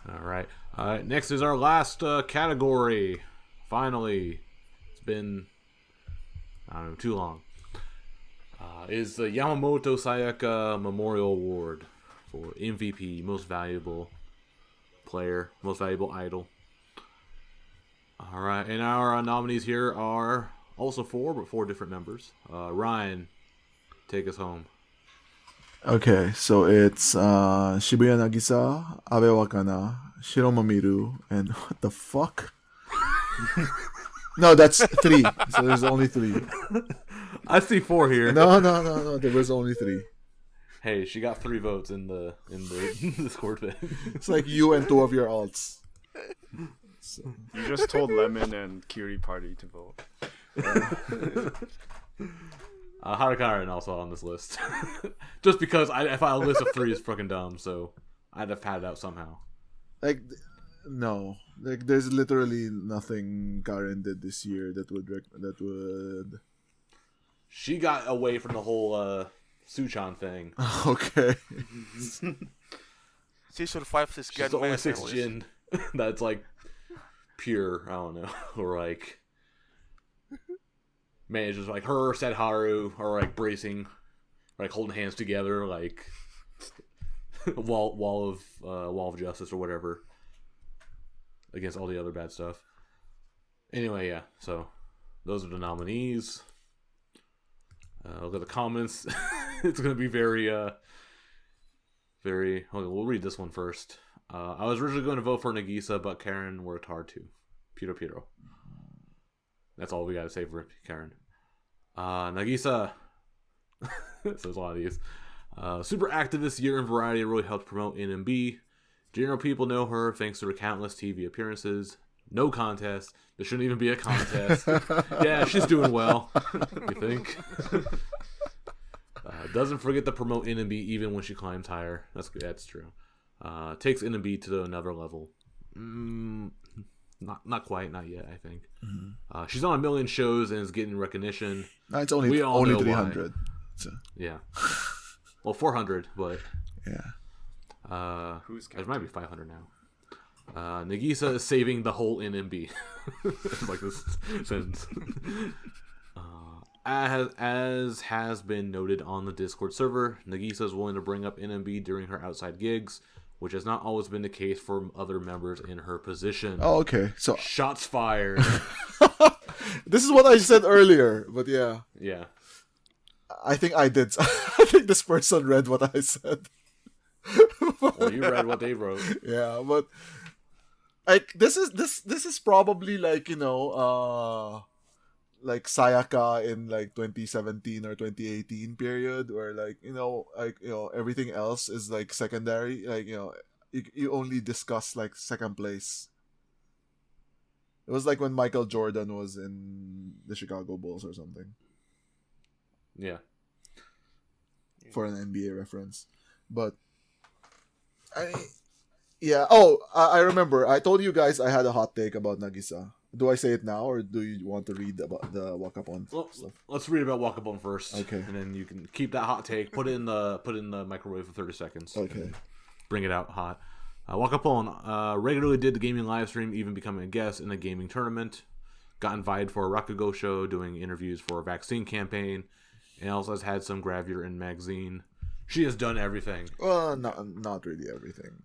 All right. Next is our last category. Finally, it's been too long. Is the Yamamoto Sayaka Memorial Award for MVP, Most Valuable Player, Most Valuable Idol. All right, and our nominees here are also four different members. Ryan, take us home. Okay, so it's Shibuya Nagisa, Abe Wakana, Shiro Mamiru, and what the fuck? No, that's 3. So there's only 3. I see 4 here. No. There was only 3. Hey, she got 3 votes in the Discord thing. It's like you and 2 of your alts. So. You just told Lemon and Kiri Party to vote. Harakaren also on this list. Just because I thought a list of 3 is fucking dumb, so I'd have had it out somehow. Like, no. Like, there's literally nothing Karen did this year that would... She got away from the whole Suchan thing. Okay. She survived this She's the only 6 Jin that's like pure, I don't know, or like manages like her, Sedharu are like bracing, like holding hands together, like wall of justice or whatever against all the other bad stuff. Anyway, yeah. So those are the nominees. Look at the comments. It's gonna be very. Okay, we'll read this one first. I was originally going to vote for Nagisa, but Karen worked hard too. Piro. That's all we gotta say for Karen. Nagisa. So there's a lot of these. Super active this year in variety, really helped promote NMB. General people know her thanks to her countless TV appearances. No contest. There shouldn't even be a contest. Yeah, she's doing well. You think? Doesn't forget to promote NMB even when she climbs higher. That's true. Takes NMB to another level. Not quite, not yet. I think. Mm-hmm. She's on 1 million shows and is getting recognition. No, it's only 300. So. Yeah. Well, 400, but yeah. There might be 500 now. Nagisa is saving the whole NMB. It's like this sentence. As has been noted on the Discord server, Nagisa is willing to bring up NMB during her outside gigs, which has not always been the case for other members in her position. Oh, okay. So shots fired. This is what I said earlier, but yeah. Yeah. I think I did. I think this person read what I said. Well, you read what they wrote. Yeah, but like this is probably like, you know, like Sayaka in like 2017 or 2018 period, where like, you know, everything else is like secondary. Like, you know, you only discuss like second place. It was like when Michael Jordan was in the Chicago Bulls or something. Yeah. For an NBA reference. But I remember. I told you guys I had a hot take about Nagisa. Do I say it now, or do you want to read about the Wakapon stuff? Let's read about Wakapon first. Okay. And then you can keep that hot take, put it in the microwave for 30 seconds. Okay. Bring it out hot. Wakapon regularly did the gaming live stream, even becoming a guest in a gaming tournament. Got invited for a Rakugo show, doing interviews for a vaccine campaign, and also has had some gravure in magazine. She has done everything. Well, not really everything.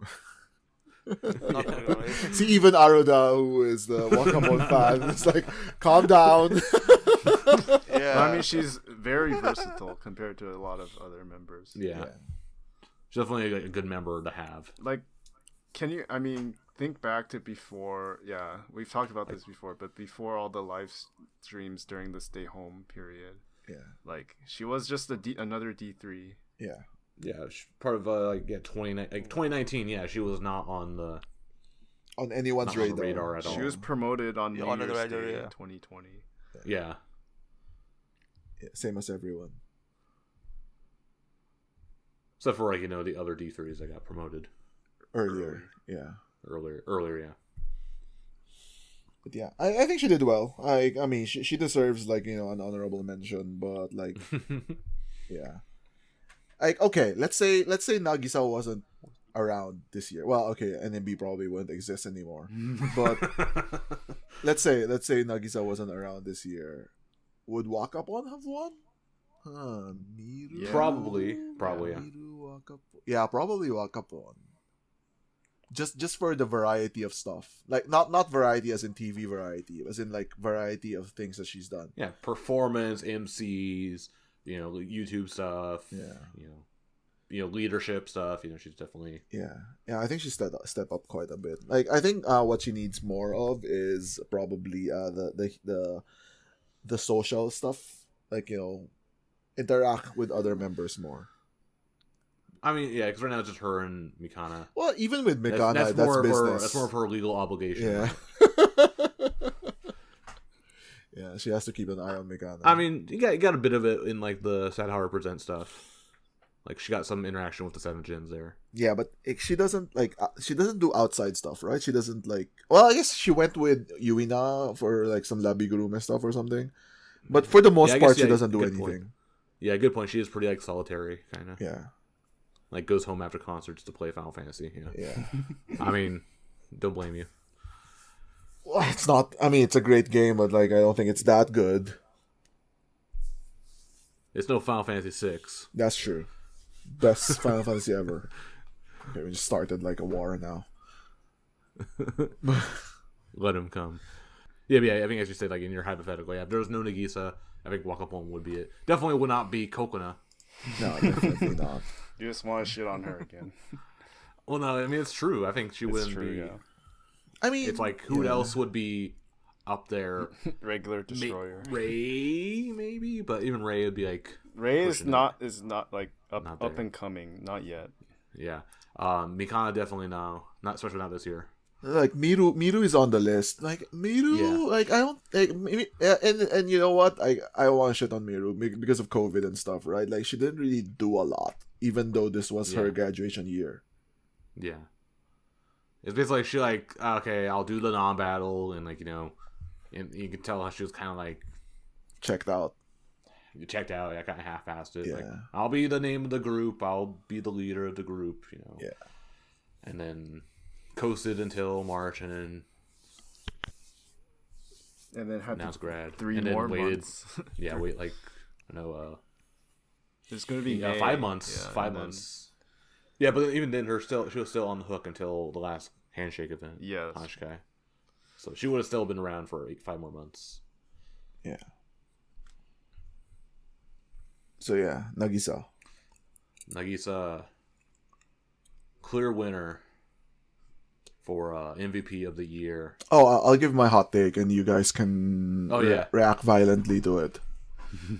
Not really. See, even Aruda, who is the Wakapon fan, is like, calm down. Yeah. I mean, she's very versatile compared to a lot of other members. Yeah. She's definitely a good member to have. Like, think back to before, we've talked about this before, but before all the live streams during the stay home period. Yeah. Like, she was just another D3. Yeah. Yeah, she's part of 2019. Yeah, she was not on anyone's radar at all. She was promoted on New Year's radar, Day yeah. in 2020. Yeah. Same as everyone. Except for the other D3s that got promoted Earlier, yeah. Earlier, yeah. But yeah, I think she did well. I mean, she deserves an honorable mention, but yeah. Like, okay, let's say Nagisa wasn't around this year. Well, okay, NMB probably wouldn't exist anymore. But let's say Nagisa wasn't around this year. Would Wakapon have won? Miru. Yeah. Probably, yeah. Miru, Wakapon. Yeah, probably Wakapon. Just for the variety of stuff, like not variety as in TV variety, as in like variety of things that she's done. Yeah, performance, MCs, YouTube stuff. Yeah. Leadership stuff. She's definitely. Yeah. I think she step up quite a bit. Like I think what she needs more of is probably the social stuff. Like interact with other members more. I mean, yeah, because right now it's just her and Mikana. Well, even with Mikana, That's that's more of business. her. That's more of her legal obligation. Yeah. Yeah, she has to keep an eye on Mikana. I mean, you got a bit of it in like the Sad How Represent stuff. Like she got some interaction with the Seven Gens there. Yeah, but she doesn't do outside stuff, right? She doesn't like. Well, I guess she went with Yuina for like some Labigurume stuff or something. But for the most part, she doesn't do anything. Point. Yeah, good point. She is pretty like solitary, kind of. Yeah. Like goes home after concerts to play Final Fantasy. Yeah. I mean, don't blame you. Well, it's not. I mean, it's a great game, but like I don't think it's that good. It's no Final Fantasy VI. That's true. Best Final Fantasy ever. Okay, we just started like a war now. Let him come. Yeah, but yeah. I think as you said, like in your hypothetical, if there was no Nagisa, I think Wakapon would be it. Definitely would not be Kokona. No, definitely not. You just want to shit on her again. Well, no, I mean it's true. I think she wouldn't be. Yeah. I mean, It's like who else would be up there? Regular destroyer. Ray, maybe, but even Ray would be like Ray is pushing not like Not up there. and coming, not yet. Yeah. Mikana definitely no, not especially not this year. like Miru is on the list. Like Miru, Yeah. like I don't like and you know what? I want to shit on Miru because of COVID and stuff, right? Like she didn't really do a lot, even though this was her Yeah. graduation year. Yeah. It's basically like she like okay, I'll do the non-battle and like and you can tell how she was kind of like Checked out. you checked out. I kind of half-assed it. Yeah. Like I'll be the name of the group. I'll be the leader of the group. Yeah. And then coasted until March, and then had announced grad. 3 and then more waited. months. Yeah, wait like I know. There's gonna be 5 months. Yeah, 5 and then- months. Yeah, but even then, she was still on the hook until the last handshake event. Yeah, that's Hashkai. So she would have still been around for 5 more months. Yeah. So yeah, Nagisa. Nagisa, clear winner for MVP of the year. Oh, I'll give my hot take, and you guys can react violently to it.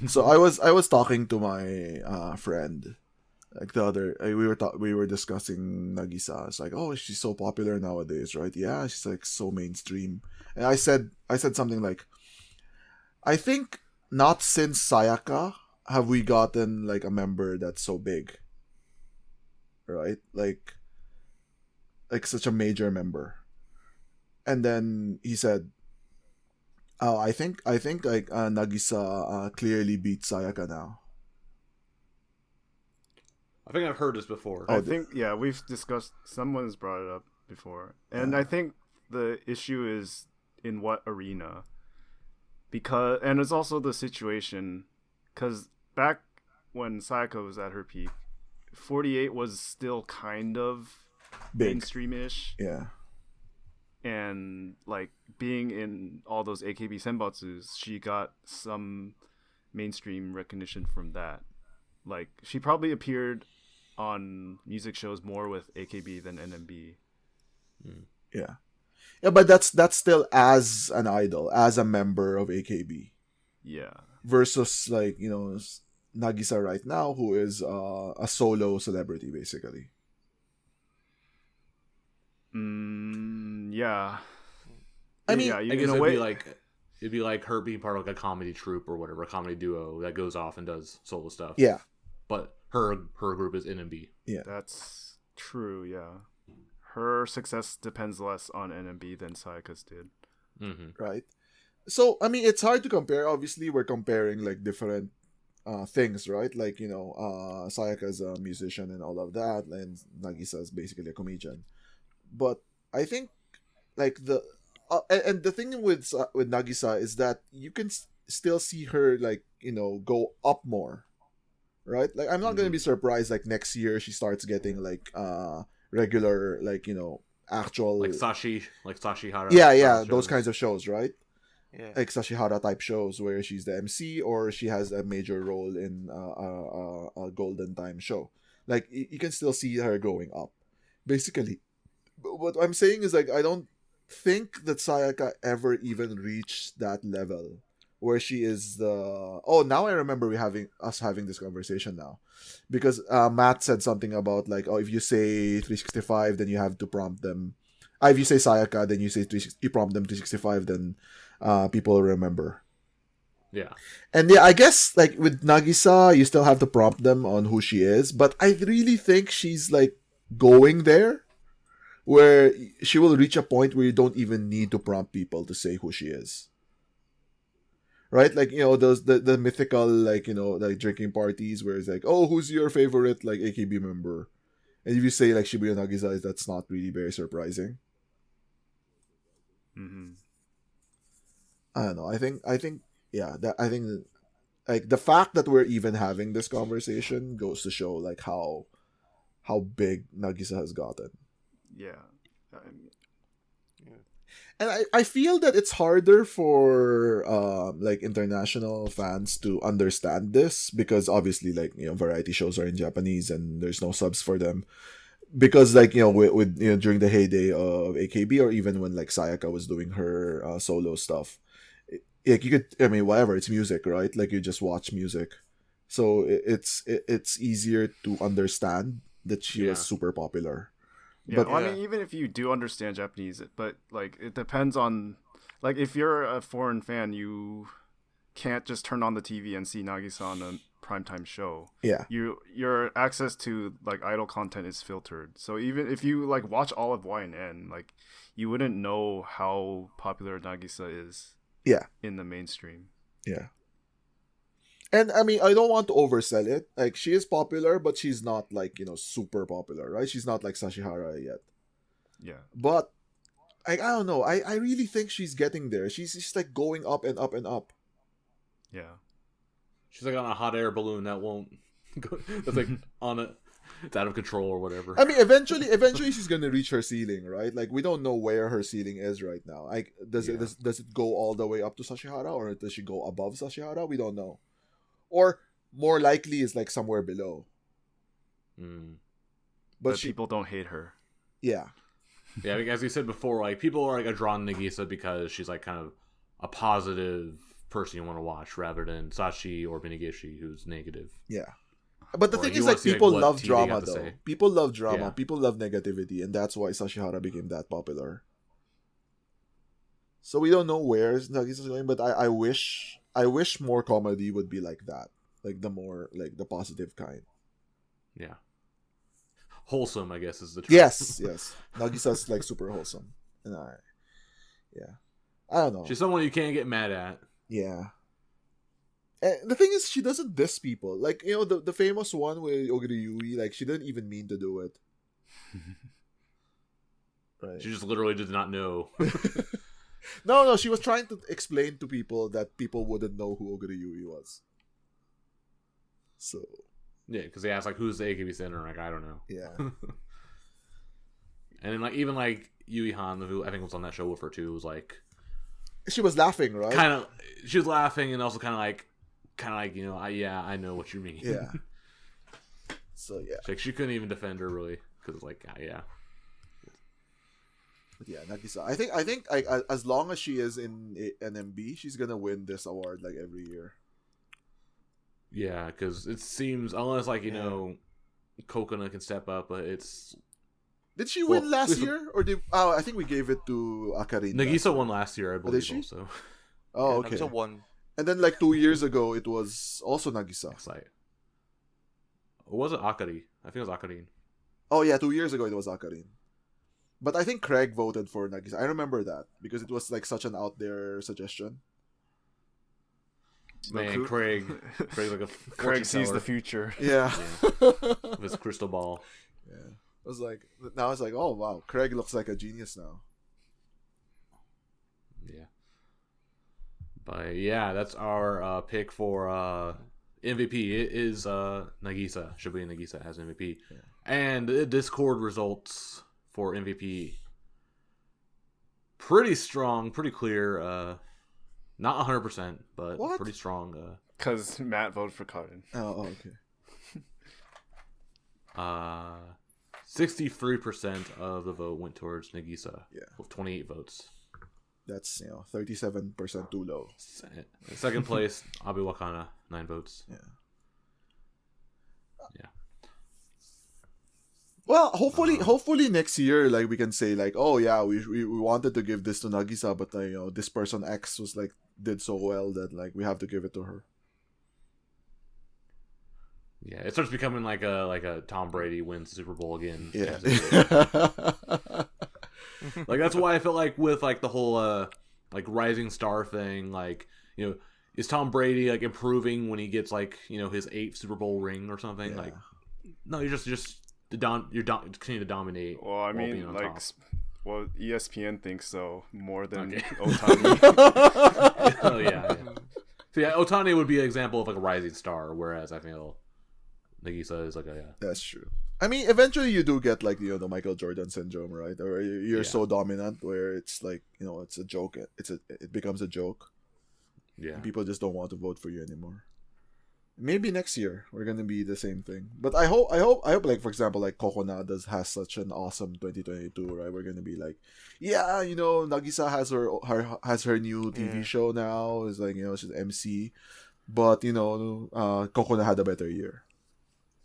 So I was talking to my friend, like the other. We were discussing Nagisa. It's like, oh, she's so popular nowadays, right? Yeah, she's like so mainstream. And I said something like, I think not since Sayaka have we gotten like a member that's so big, right? Like such a major member. And then he said, "Oh, I think like Nagisa clearly beats Sayaka now." I think I've heard this before. I think we've discussed. Someone's brought it up before, and I think the issue is in what arena, and it's also the situation, because back when Sayaka was at her peak, 48 was still kind of Big. mainstream-ish, Yeah. and like being in all those AKB senbatsus, she got some mainstream recognition from that. Like she probably appeared on music shows more with AKB than NMB. Yeah. Yeah, but that's still as an idol, as a member of AKB. Yeah. Versus like, Nagisa right now, who is a solo celebrity basically. Yeah. I mean, I guess it'd be like her being part of like a comedy troupe or whatever, a comedy duo that goes off and does solo stuff. Yeah. But her group is NMB. Yeah. That's true, yeah. Her success depends less on NMB than Sayaka's did. Mm-hmm. Right? So, I mean, it's hard to compare. Obviously, we're comparing like different things, right? Like, Sayaka's a musician and all of that, and Nagisa is basically a comedian. But I think like and the thing with Nagisa is that you can still see her like go up more, right? Like I'm not gonna be surprised like next year she starts getting like regular like actual like Sashi Hara yeah style those shows. kinds of shows, right? Yeah. Like Sashihara type shows where she's the MC or she has a major role in a Golden Time show. Like you can still see her growing up, basically. But what I'm saying is like I don't think that Sayaka ever even reached that level where she is the. Oh, now I remember having this conversation now, because Matt said something about like, oh, if you say 365, then you have to prompt them. If you say Sayaka, then you prompt them 365, then people remember. Yeah. And yeah, I guess like with Nagisa, you still have to prompt them on who she is, but I really think she's like going there where she will reach a point where you don't even need to prompt people to say who she is. Right? Like, those the mythical like, like drinking parties where it's like, "Oh, who's your favorite like AKB member?" And if you say like Shibuya Nagisa, that's not really very surprising. Mm-hmm. I don't know. I think yeah, that I think like the fact that we're even having this conversation goes to show like how big Nagisa has gotten. Yeah. And I feel that it's harder for like international fans to understand this because obviously like variety shows are in Japanese and there's no subs for them, because like with during the heyday of AKB or even when like Sayaka was doing her solo stuff, like you could, I mean, whatever, it's music, right? Like you just watch music, so it's easier to understand that she was super popular. Yeah, But well, I mean, even if you do understand Japanese, but like it depends on, like if you're a foreign fan, you can't just turn on the TV and see Nagisa on a primetime show. yeah, Your access to like idol content is filtered. So even if you like watch all of YNN, like you wouldn't know how popular Nagisa is. Yeah. In the mainstream. Yeah. And I mean, I don't want to oversell it. Like she is popular, but she's not like, super popular, right? She's not like Sashihara yet. Yeah. But I don't know. I really think she's getting there. She's just like going up and up and up. Yeah. She's like on a hot air balloon that won't go, that's like on a, it's out of control or whatever. I mean, eventually she's gonna reach her ceiling, right? Like we don't know where her ceiling is right now. Like does it go all the way up to Sashihara, or does she go above Sashihara? We don't know. Or more likely is like somewhere below. But people don't hate her. Yeah. Yeah, as you said before, like people are like drawn to Nagisa because she's like kind of a positive person you want to watch rather than Sashi or Benigishi, who's negative. Yeah. But the Or thing you is, wanna like, see, people what love TV drama, got to though. say. People love drama. Yeah. People love negativity, and that's why Sashihara became that popular. So we don't know where Nagisa's going, but I wish more comedy would be like that, like the more like the positive kind. Yeah. Wholesome, I guess, is the term. Yes. Nagisa's like super wholesome, and I don't know. She's someone you can't get mad at. Yeah. And the thing is, she doesn't diss people. Like, the famous one with Ogiri Yui, like, she didn't even mean to do it. Right. She just literally did not know. No, she was trying to explain to people that people wouldn't know who Ogiri Yui was. So. Yeah, because they asked, like, who's the AKB center? Like, I don't know. Yeah. And then, like, even, like, Yui Han, who I think was on that show with her, too, was, like... She was laughing, right? She was laughing and also kind of like, I know what you mean. Yeah. So, yeah. Like, she couldn't even defend her, really, because, like, yeah. But yeah, Nagisa. I think as long as she is in NMB, she's gonna win this award, like, every year. Yeah, because it seems, unless, like, Coconut can step up, but it's... Did she win last year? Or did... Oh, I think we gave it to Akarin. Nagisa won last year, I believe, did she? also. Oh, okay. Nagisa won. And then, like, 2 years ago, it was also Nagisa. Like, or was it Akari? I think it was Akarin. Oh, yeah, 2 years ago, it was Akarin. But I think Craig voted for Nagisa. I remember that, because it was, like, such an out there suggestion. Man, Craig's like a Craig fortune sees teller. the future. Yeah. With his crystal ball. Yeah. I was like, now it's like, oh wow, Craig looks like a genius now. Yeah. But yeah, that's our pick for MVP. It is Nagisa. Should be Nagisa as MVP. Yeah. And the Discord results for MVP. Pretty strong, pretty clear. Not 100%, but What? pretty strong. Because Matt voted for Cotton. Oh, okay. 63% of the vote went towards Nagisa. Yeah. With 28 votes. That's 37% too low. Second place, Abe Wakana, 9 votes. Yeah. Yeah. Well, hopefully next year, like we can say, like, oh yeah, we wanted to give this to Nagisa, but this person X was like did so well that like we have to give it to her. Yeah, it starts becoming like a Tom Brady wins the Super Bowl again. Yeah. Like that's why I felt like with like the whole like rising star thing, like, is Tom Brady like improving when he gets like, his 8th Super Bowl ring or something? Yeah. Like, no, you're continue to dominate. Well, I while being mean, on like, top. well, ESPN thinks so more than Okay. Otani. Oh yeah. So yeah, Otani would be an example of like a rising star, whereas I feel Nagisa is like a That's true. I mean, eventually you do get like the Michael Jordan syndrome, right? Or you're so dominant where it's like it's a joke. It becomes a joke. yeah. And people just don't want to vote for you anymore. Maybe next year we're gonna be the same thing. But I hope like, for example, like Coconut has such an awesome 2022, right? We're gonna be like, yeah, Nagisa has her new TV show now. It's like she's MC, but Coconut had a better year.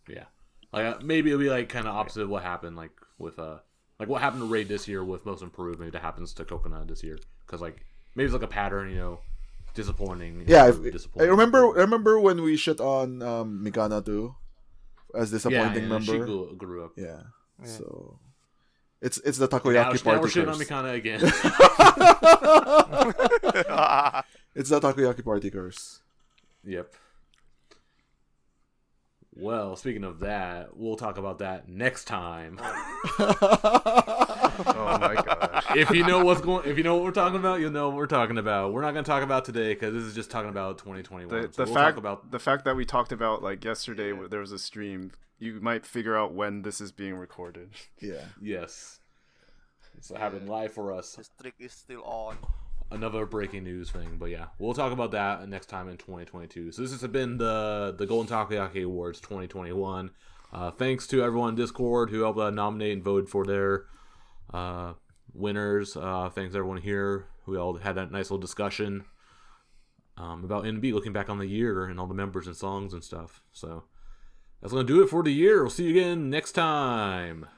Yeah, like maybe it'll be like kind of opposite of what happened like with like what happened to Raid this year with Most Improved. Maybe that happens to Coconut this year because like maybe it's like a pattern, disappointing. Yeah, I disappointing. remember when we shit on Mikana too as disappointing and member. she grew up. Yeah. Yeah. So it's the Now Takoyaki we're party shitting on curse. Mikana again. It's the Takoyaki party curse. Yep. Well, speaking of that, we'll talk about that next time. Oh my gosh. If you know what we're talking about, you'll know what we're talking about. We're not going to talk about today because this is just talking about 2021. The So we'll fact talk about the fact that we talked about like yesterday, where there was a stream, you might figure out when this is being recorded. Yeah. yes, it's happening live for us. The streak is still on. Another breaking news thing, but yeah, we'll talk about that next time in 2022. So this has been the Golden Takoyaki Awards 2021. Thanks to everyone in Discord who helped nominate and vote for their winners. Thanks everyone here who all had that nice little discussion about NB, looking back on the year and all the members and songs and stuff. So that's gonna do it for the year. We'll see you again next time.